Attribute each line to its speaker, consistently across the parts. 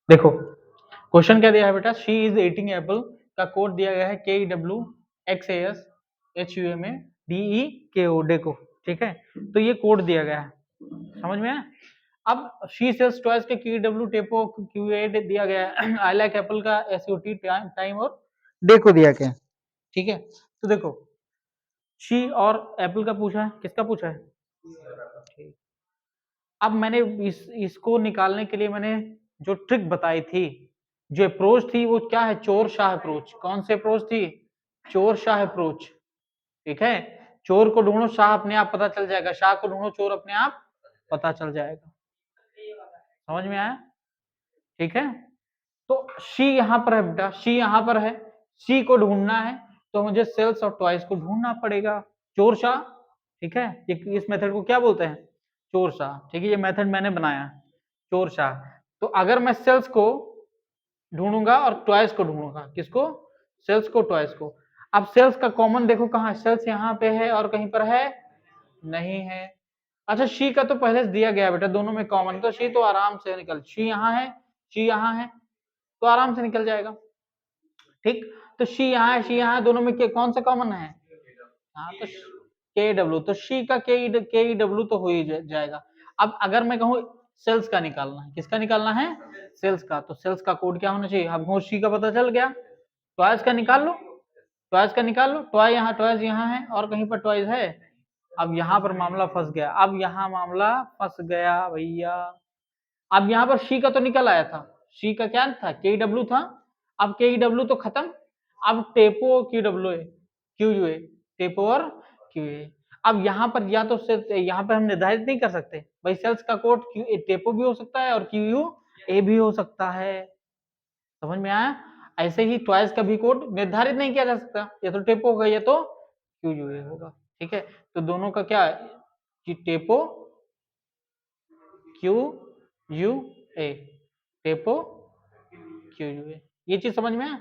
Speaker 1: देखो क्वेश्चन क्या दिया है बेटा, शी इज ईटिंग एप्पल का कोड दिया गया है KEWXASHUMADEKO, देखो ठीक है, तो ये कोड दिया गया है, समझ में आया। अब शी सेल्स टॉयज के KW टेपो QA दिया गया है, आई लाइक एप्पल का SOT टाइम और डेको दिया गया है, ठीक है। तो देखो शी और एप्पल का पूछा है, किसका पूछा है, ठीक। अब मैंने इसको निकालने के लिए मैंने जो ट्रिक बताई थी, जो अप्रोच थी वो क्या है, चोर शाह अप्रोच। कौन सी अप्रोच थी, चोर शाह अप्रोच, ठीक है। चोर को ढूंढो शाह अपने आप पता चल जाएगा, शाह को ढूंढो चोर अपने आप पता चल जाएगा, समझ में आया, ठीक है। तो शी यहाँ पर है बेटा, शी यहाँ पर है, शी को ढूंढना है तो मुझे सेल्स और टॉयज को ढूंढना पड़ेगा, चोर शाह, ठीक है। इस मेथड को क्या बोलते हैं, चोर शाह, ठीक है। ये मेथड मैंने बनाया, चोर शाह। तो अगर मैं सेल्स को ढूंढूंगा और टॉयज को ढूंढूंगा, किसको, सेल्स को टॉयज को। अब सेल्स का कॉमन देखो कहाँ है, सेल्स यहाँ पे है और कहीं पर है नहीं है। अच्छा शी का तो पहले से दिया गया बेटा, दोनों में कॉमन, तो शी तो आराम से निकल, शी यहाँ है, शी यहाँ है, तो आराम से निकल जाएगा, ठीक। तो शी यहाँ है, शी यहाँ है, दोनों में कौन सा कॉमन है, हाँ तो KW, तो शी का KW तो हो ही जाएगा। अब अगर मैं कहूँ सेल्स का निकालना है, किसका निकालना है, सेल्स का, तो सेल्स का कोड क्या होना चाहिए, हमको शी का पता चल गया, टॉयज का निकाल लो, टॉयज का निकाल लो, टॉय यहाँ, टॉयज यहाँ है और कहीं पर टॉयज है। अब यहाँ पर मामला फंस गया, अब यहाँ मामला फंस गया भैया। अब यहाँ पर शी का तो निकल आया था, शी का क्या था, KW था। अब KW तो खत्म, अब टेपो QA, टेपो और QA। अब यहाँ पर या तो यहाँ पर हम निर्धारित नहीं कर सकते भाई, सेल्स का कोड टेपो भी हो सकता है और QA भी हो सकता है, समझ में आया। ऐसे ही टॉयज का भी कोड निर्धारित नहीं किया जा सकता, या तो टेपो होगा या तो QA होगा, ठीक है। तो दोनों का क्या कि टेपो QUA, टेपो QUA, ये चीज समझ में है।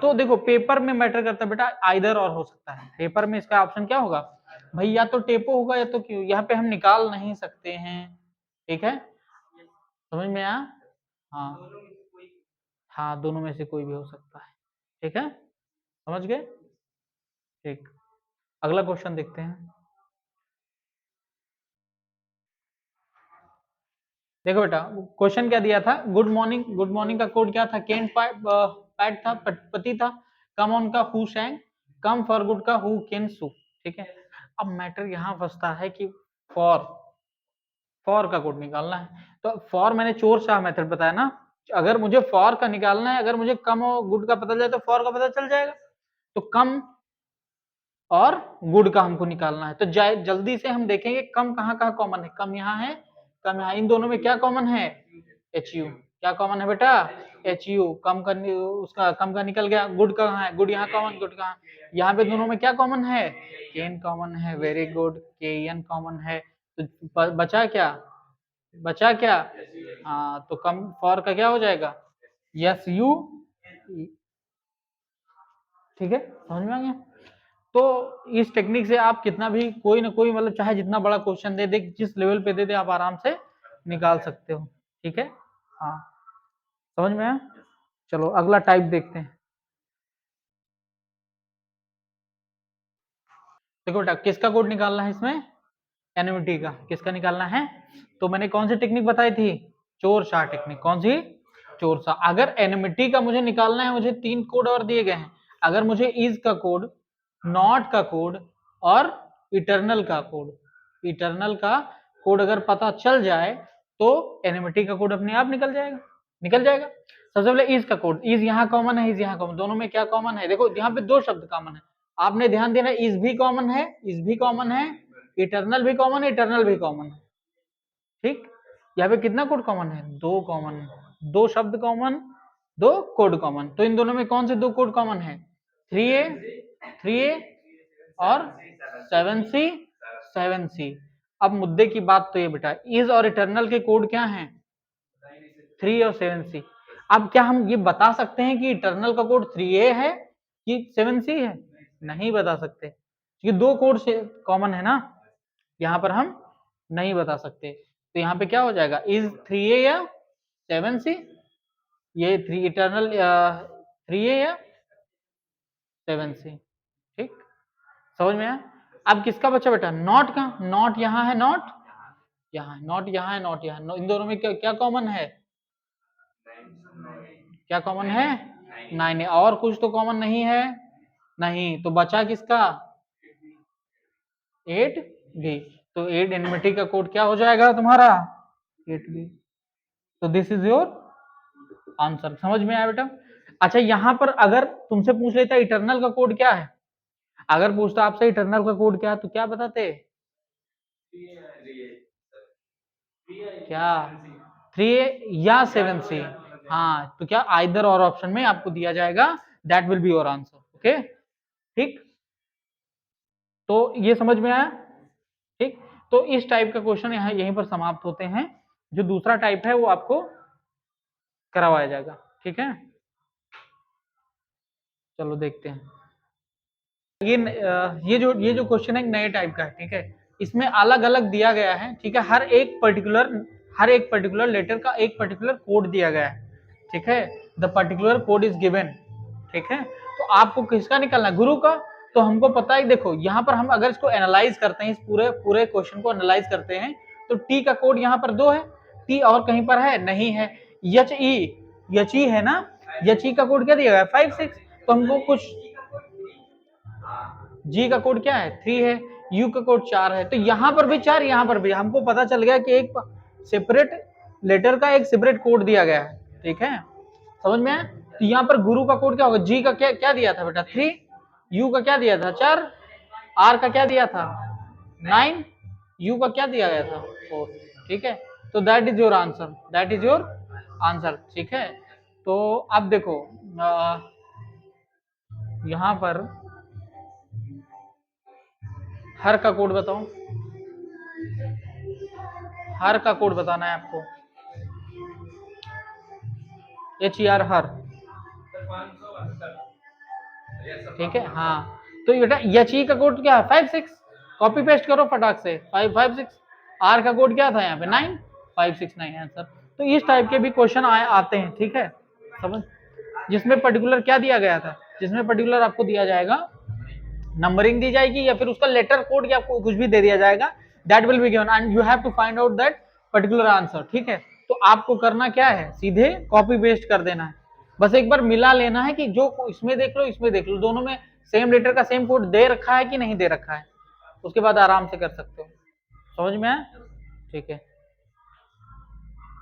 Speaker 1: तो देखो पेपर में मैटर करता है बेटा, आइदर और हो सकता है, पेपर में इसका ऑप्शन क्या होगा भाई, या तो टेपो होगा या तो क्यू, यहाँ पे हम निकाल नहीं सकते हैं, ठीक है, समझ में आया। हाँ हाँ, दोनों में से कोई भी हो सकता है, ठीक है, समझ गए, ठीक। अगला क्वेश्चन देखते हैं। देखो बेटा क्वेश्चन क्या दिया था, गुड मॉर्निंग, गुड मॉर्निंग का कोड क्या था, केन पैट था, पति था, कम ऑन का हु शैंग, कम फॉर गुड का हु कैन सू, ठीक है। अब मैटर यहाँ फंसता है कि फॉर, फॉर का कोड निकालना है, तो फॉर मैंने चोर शाह मेथड बताया ना, अगर मुझे फॉर का निकालना है, अगर मुझे कम और गुड का पता चले तो फॉर का पता चल जाएगा, तो कम और गुड का हमको निकालना है, तो जल्दी से हम देखेंगे कम कहाँ कहाँ कॉमन है, कम यहाँ है, कम यहाँ, इन दोनों में क्या कॉमन है, HU, क्या कॉमन है बेटा, HU, कम का उसका कम का निकल गया, गुड कहाँ है, गुड यहाँ कॉमन, गुड कहाँ, यहाँ पे दोनों में क्या कॉमन है, केन कॉमन है, वेरी गुड, KN कॉमन है, तो बचा क्या, बचा क्या, हाँ तो कम फॉर का क्या हो जाएगा, SU, ठीक है, समझ में आ गया। तो इस टेक्निक से आप कितना भी कोई ना कोई मतलब चाहे जितना बड़ा क्वेश्चन दे दे, जिस लेवल पे दे दे, आप आराम से निकाल सकते हो, ठीक है, हाँ समझ में आया। चलो अगला टाइप देखते हैं। देखो बेटा किसका कोड निकालना है इसमें, एनएमटी का, किसका निकालना है, तो मैंने कौन सी टेक्निक बताई थी, चोर शाह टेक्निक, कौन सी, चोर शाह। अगर एनएमटी का मुझे निकालना है, मुझे 3 कोड और दिए गए हैं, अगर मुझे इज का कोड, नॉट का कोड और इटरनल का कोड, इटरनल का कोड अगर पता चल जाए तो एनएमटी का कोड अपने आप निकल जाएगा, निकल जाएगा। सबसे पहले इज का कोड, इज यहाँ कॉमन है, इज यहाँ कॉमन, दोनों में क्या कॉमन है, देखो यहाँ पे 2 शब्द कॉमन है, आपने ध्यान देना, इज भी कॉमन है, इज भी कॉमन है, इटरनल भी कॉमन है, इटरनल भी कॉमन है, ठीक। यहाँ पे कितना कोड कॉमन है, 2 कॉमन, 2 शब्द कॉमन, 2 कोड कॉमन, तो इन दोनों में कौन से 2 कोड कॉमन है, 3A, 3A और 7C, 7C। अब मुद्दे की बात तो ये बेटा, इज और इटरनल के कोड क्या हैं, 3 और 7C। अब क्या हम ये बता सकते हैं कि इटरनल का कोड 3A है कि 7C है, नहीं बता सकते, क्योंकि 2 कोड से कॉमन है ना, यहाँ पर हम नहीं बता सकते, तो यहाँ पे क्या हो जाएगा, इज 3A या 7C, ये 3 इटर्नल 3 है या 7C, ठीक, समझ में आया। अब किसका बच्चा बेटा, नॉट का, नॉट यहाँ है, नॉट यहाँ, नॉट यहाँ है, नॉट यहाँ, इन दोनों में क्या क्या कॉमन है, क्या कॉमन है, 9 है, और कुछ तो कॉमन नहीं है, नहीं, तो बचा किसका, 8B, तो 8 एनमिटी का कोड क्या हो जाएगा तुम्हारा, 8B। तो दिस इज योर आंसर, समझ में आया बेटा। अच्छा यहाँ पर अगर तुमसे पूछ लेता इटर्नल का कोड क्या है, अगर पूछता आपसे इटर्नल का कोड क्या है, तो क्या बताते, क्या 3A या 7C, हाँ, तो क्या आइदर और ऑप्शन में आपको दिया जाएगा, that will be your answer, okay, ठीक, तो ये समझ में आया, ठीक। तो इस टाइप का क्वेश्चन यहाँ यहीं पर समाप्त होते हैं, जो दूसरा टाइप है वो आपको करवाया जाएगा, ठीक है। चलो देखते हैं, ये जो क्वेश्चन है नए टाइप का है, ठीक है, इसमें अलग अलग दिया गया है, ठीक है, हर एक पर्टिकुलर लेटर का एक पर्टिकुलर कोड दिया गया है, ठीक है, the particular code is given, ठीक है, तो आपको किसका निकलना है, गुरु का, तो हमको पता है, देखो यहाँ पर हम अगर इसको एनालाइज करते हैं, इस पूरे क्वेश्चन को एनालाइज करते हैं, तो टी का कोड यहाँ पर 2 है, टी और कहीं पर है नहीं है, एच ई है ना, एच ई का कोड क्या दिया गया है 5 6, तो हमको कुछ, जी का कोड क्या है 3 है, यू का कोड 4 है, तो यहाँ पर भी 4, यहाँ पर भी, हमको पता चल गया कि एक सेपरेट लेटर का एक सेपरेट कोड दिया गया है, ठीक है, समझ में आया। तो यहाँ पर गुरु का कोड क्या होगा, जी का क्या क्या दिया था बेटा 3, यू का क्या दिया था 4, आर का क्या दिया था 9, यू का क्या दिया गया था 4, ठीक है, तो that is your answer, that is your answer, ठीक है। तो अब देखो यहाँ पर हर का कोड बताओ, हर का कोड बताना है आपको, HER हर, ठीक है, हाँ, तो बेटा एच का कोड क्या है 5 6, कॉपी पेस्ट करो फटाक से, 5 5 6, आर का कोड क्या था यहाँ पे 9 5 6 9 आंसर। तो इस टाइप के भी क्वेश्चन आते हैं, ठीक है, समझ, जिसमें पर्टिकुलर क्या दिया गया था, जिसमें पर्टिकुलर आपको दिया जाएगा, नंबरिंग दी जाएगी या फिर उसका लेटर कोड या कुछ भी दे दिया जाएगा, that will be given and you have to find out that particular answer, ठीक है। तो आपको करना क्या है, सीधे कॉपी पेस्ट कर देना है, बस एक बार मिला लेना है कि जो इसमें देख लो इसमें देख लो, दोनों में सेम लेटर का सेम कोड दे रखा है कि नहीं दे रखा है, उसके बाद आराम से कर सकते हो, समझ में आया, ठीक है।